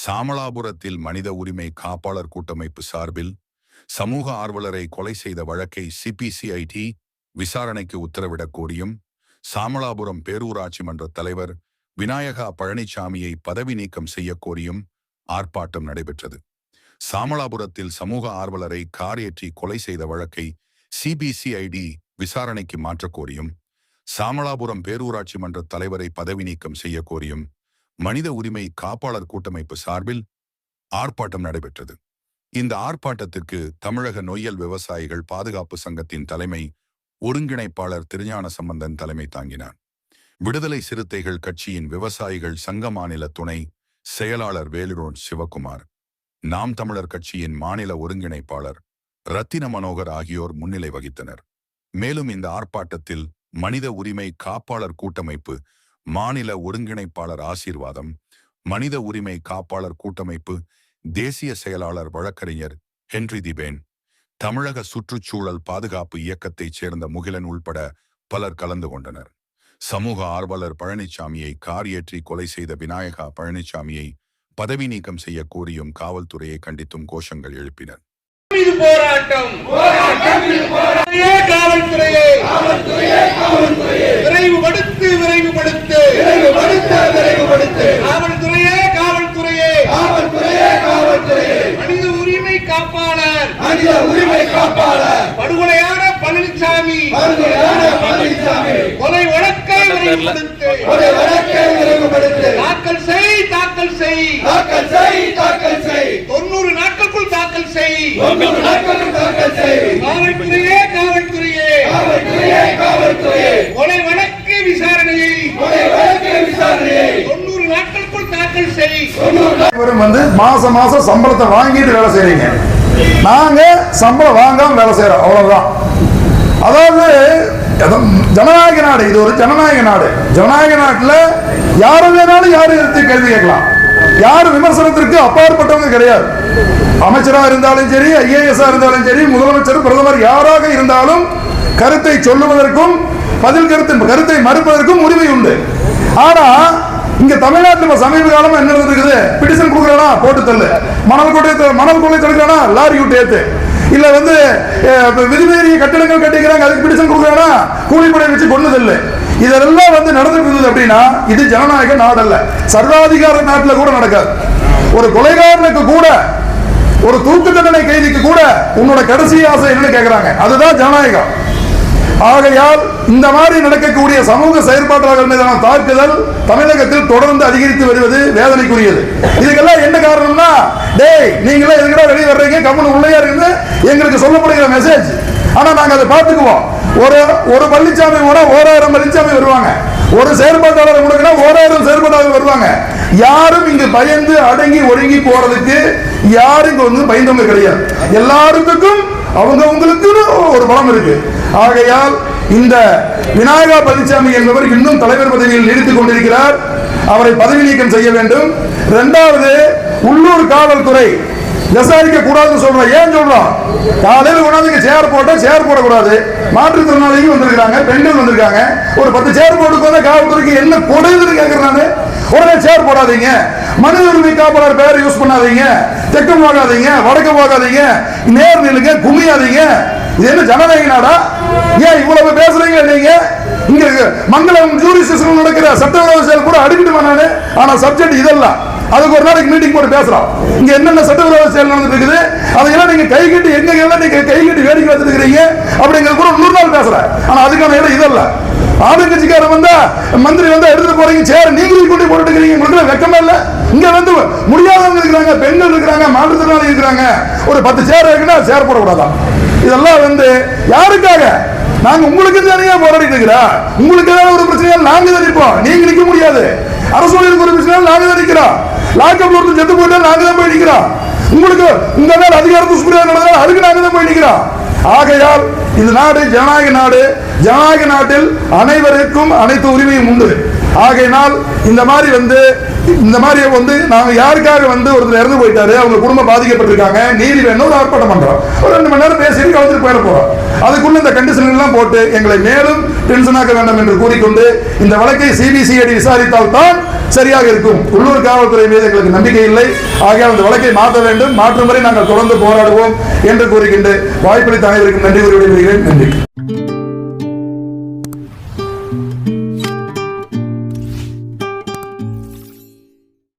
சாமளாபுரத்தில் மனித உரிமை காப்பாளர் கூட்டமைப்பு சார்பில் சமூக ஆர்வலரை கொலை செய்த வழக்கை சிபிசிஐடி விசாரணைக்கு உத்தரவிடக் கோரியும் சாமளாபுரம் பேரூராட்சி மன்ற தலைவர் விநாயகா பழனிசாமியை பதவி நீக்கம் செய்ய கோரியும் ஆர்ப்பாட்டம் நடைபெற்றது. சாமளாபுரத்தில் சமூக ஆர்வலரை கார் ஏற்றி கொலை செய்த வழக்கை சிபிசிஐடி விசாரணைக்கு மாற்றக் கோரியும் சாமளாபுரம் பேரூராட்சி மன்ற தலைவரை பதவி நீக்கம் செய்ய கோரியும் மனித உரிமை காப்பாளர் கூட்டமைப்பு சார்பில் ஆர்ப்பாட்டம் நடைபெற்றது. இந்த ஆர்ப்பாட்டத்திற்கு தமிழக நொய்யல் விவசாயிகள் பாதுகாப்பு சங்கத்தின் தலைமை ஒருங்கிணைப்பாளர் திருஞான சம்பந்தன் தலைமை தாங்கினார். விடுதலை சிறுத்தைகள் கட்சியின் விவசாயிகள் சங்க மாநில துணை செயலாளர் வேலுரோன் சிவகுமார், நாம் தமிழர் கட்சியின் மாநில ஒருங்கிணைப்பாளர் ரத்தின மனோகர் ஆகியோர் முன்னிலை வகித்தனர். மேலும் இந்த ஆர்ப்பாட்டத்தில் மனித உரிமை காப்பாளர் கூட்டமைப்பு மாநில ஒருங்கிணைப்பாளர் ஆசீர்வாதம், மனித உரிமை காப்பாளர் கூட்டமைப்பு தேசிய செயலாளர் வழக்கறிஞர் ஹென்றி திபேன், தமிழக சுற்றுச்சூழல் பாதுகாப்பு இயக்கத்தைச் சேர்ந்த முகிலன் உள்பட பலர் கலந்து கொண்டனர். சமூக ஆர்வலர் பழனிசாமியை கார் ஏற்றி கொலை செய்த விநாயகா பழனிசாமியை பதவி நீக்கம் செய்ய கோரியும் காவல்துறையை கண்டித்தும் கோஷங்கள் எழுப்பினர். படுகொலையான பழனிசாமி கொலை வழக்கை தாக்கல் செய் 90 நாட்களுக்குள் தாக்கல் செய். காவல்துறையே கொலை வழக்கு விசாரணையை 90 நாட்களுக்குள் தாக்கல் செய். மாசம் சம்பளத்தை வாங்கிட்டு வேலை செய்றீங்க, நாங்க சம்பளம் வாங்காம வேலை செய்யறோம், அவ்வளவுதான். அதாவது ஜனநாயக நாடு, இது ஒரு ஜனநாயக நாடு. ஜனநாயக நாட்டுல யாரு வேணாலும் யாரு கேள்வி கேட்கலாம், யாரு விமர்சனத்திற்கு அப்பாற்பட்டவங்க கிடையாது. அமைச்சரா இருந்தாலும் சரி, ஐஏஎஸ் இருந்தாலும் சரி, முதலமைச்சர் பிரதமர் யாராக இருந்தாலும் கருத்தை சொல்லுவதற்கும் கருத்தை மறுப்பதற்கும் உரிமை உண்டு. ஆனா இங்க தமிழ்நாட்டில் சமீப காலமா என்ன இருக்குது, பிடிஷன் கொடுக்கறா போட்டு தள்ளு, மணல் கொள்ளை தடுக்கிறா லாரி விட்டு ஏத்து, இல்ல விதிமீறிய கட்டிடங்கள் கட்டிக்கிறாங்க அதுக்கு பிடிஷன் கொடுக்கறா கூலிப்படை வச்சு கொண்டு தள்ளு. இதெல்லாம் நடந்துட்டு இருந்தது அப்படின்னா இது ஜனநாயக நாடு அல்ல, சர்வாதிகார நாட்டில் கூட நடக்காது. ஒரு கொலைகாரனுக்கு கூட, ஒரு தூக்கு தண்டனை கைதிக்கு கூட உன்னோட கடைசி ஆசை என்னன்னு கேட்கிறாங்க, அதுதான் ஜனநாயகம். ஆகையால் இந்த மாதிரி நடக்கக்கூடிய சமூக செயற்பாட்டாளர்கள் மீதான தாக்குதல் தமிழகத்தில் தொடர்ந்து அதிகரித்து வருவது வேதனைக்குரியது. இதுக்கெல்லாம் என்ன காரணம்னா, டேய் நீங்களே எதுக்கடா வெளியே வர்றீங்க, கம்முனு உள்ளே இருந்து எங்களுக்கு சொல்லப்படுகிற மெசேஜ். ஆனா நாங்க அதை பார்த்துக்குவோம். ஒரு பழனிசாமி கூட 1000 பழனிசாமி வருவாங்க, ஒரு செயற்பாட்டாளர் கூட 1000 செயற்பாட்டாளர் வருவாங்க. யாரும் இங்கு பயந்து அடங்கி ஒடுங்கி போறதுக்கு யாரும் இங்க பயந்தவங்க கிடையாது. எல்லாருக்கும் அவங்களுக்கு ஒரு பலம் இருக்கு. ஆகையால் இந்த விநாயகா பழனிசாமி என்பவர் இன்னும் தலைவர் பதவியில் நீடித்துக் கொண்டிருக்கிறார், அவரை பதவி நீக்கம் செய்ய வேண்டும். இரண்டாவது, உள்ளூர் காவல்துறை விசாரிக்க கூடாதுன்னு சொல்றோம். ஏன் சொல்றோம், காலையில் கொண்டாந்து சேர் போட்டா சேர் போடக்கூடாது, மாற்றுத்திறனாளிகள் வந்திருக்காங்க, பெண்கள் வந்திருக்காங்க, ஒரு 10 சேர் போட்டு காவல்துறைக்கு என்ன கொடுதுன்னு கேட்கறாங்க. உடனே சேர் போடாதீங்க, மனித உரிமை காப்பாளர் பெயர் யூஸ் பண்ணாதீங்க, தெற்கு போகாதீங்க, வடக்கு போகாதீங்க, நேர் நிலுங்க, குமியாதீங்க. இது என்ன ஜனநாயக நாடா? ஏன் இவ்வளவு பேசுறீங்க? நீங்க இங்க மங்களம் ஜூரிஸ்டிக்ஷன் நடக்கிற சட்டவிரோத செயல் கூட அடிக்கிட்டு வந்தானே, ஆனா சப்ஜெக்ட் இதெல்லாம் அதுக்கு ஒரு நாளைக்கு மீட்டிங் போட்டு பேசுறோம். இங்க என்னென்ன சட்டவிரோத செயல் நடந்துட்டு இருக்குது அதையெல்லாம் நீங்க கை கட்டி எங்க நீங்க கை கட்டி வேடிக்கை வச்சிருக்கிறீங்க அப்படிங்கிறது கூட 100 நாள் பேசுறேன். ஆனா அதுக்கான இடம் இதெல்லாம். ஆளுங்கட்சிக்காரர் வந்தா மந்திரி வந்தா எடுத்துட்டு போறீங்க, சேர் நீங்களும் கொண்டு போட்டுக்கிறீங்க, உங்களுக்கு வெக்கமா இல்ல? இங்க முடியாதவங்க இருக்கிறாங்க, பெண்கள் இருக்கிறாங்க, மாற்றுத்திறனாளி இருக்கிறாங்க, ஒரு 10 சேர் இருக்குன்னா சேர் போடக்கூடாதான். இதெல்லாம் யாருக்காக? நாங்க உங்களுக்கு தனியா போராடிட்டு இருக்கிறோம். உங்களுக்கு ஏதாவது ஒரு பிரச்சனையால் நாங்க தான் நிற்போம், நீங்க நிக்க முடியாது. அரசு ஒரு பிரச்சனையால் நாங்க தான் நிக்கிறோம். லாக்அப்ல ஒருத்தர் செத்து போயிட்டா நாங்க தான் போய் நிக்கிறோம். உங்களுக்கு உங்க மேல அதிகாரத்து சுப்ரீம் நடந்தால் அதுக்கு நாங்க தான் போய் நிக்கிறோம். ஆகையால் இந்த நாடு ஜனநாயக நாடு. ஜனநாயக நாட்டில் அனைவருக்கும் அனைத்து உரிமையும் உண்டு. ஆகையினால் இந்த மாதிரி நாங்க யாருக்காக ஒருத்தர் இறந்து போயிட்டாரு, அவங்க குடும்பம் பாதிக்கப்பட்டிருக்காங்க, நீதி வேணும், ஒரு ஆர்ப்பாட்டம் பண்றோம், ஒரு 2 மணி நேரம் பேசி கலந்துட்டு போயிட போறோம். அதுக்குள்ள இந்த கண்டிஷன் எல்லாம் போட்டு எங்களை மேலும் டென்ஷனாக்க வேண்டாம் என்று கூறிக்கொண்டு இந்த வழக்கை சிபிசிஐடி விசாரித்தால் தான் சரியாக இருக்கும். உள்ளூர் காவல்துறை மீது எங்களுக்கு நம்பிக்கை இல்லை. ஆகையால் அந்த வழக்கை மாற்ற வேண்டும், மாற்றும் வரை நாங்கள் தொடர்ந்து போராடுவோம் என்று கூறுகின்ற வாய்ப்பளித்த அனைவருக்கும் நன்றி கூறி விடைபெறுகிறேன். நன்றி.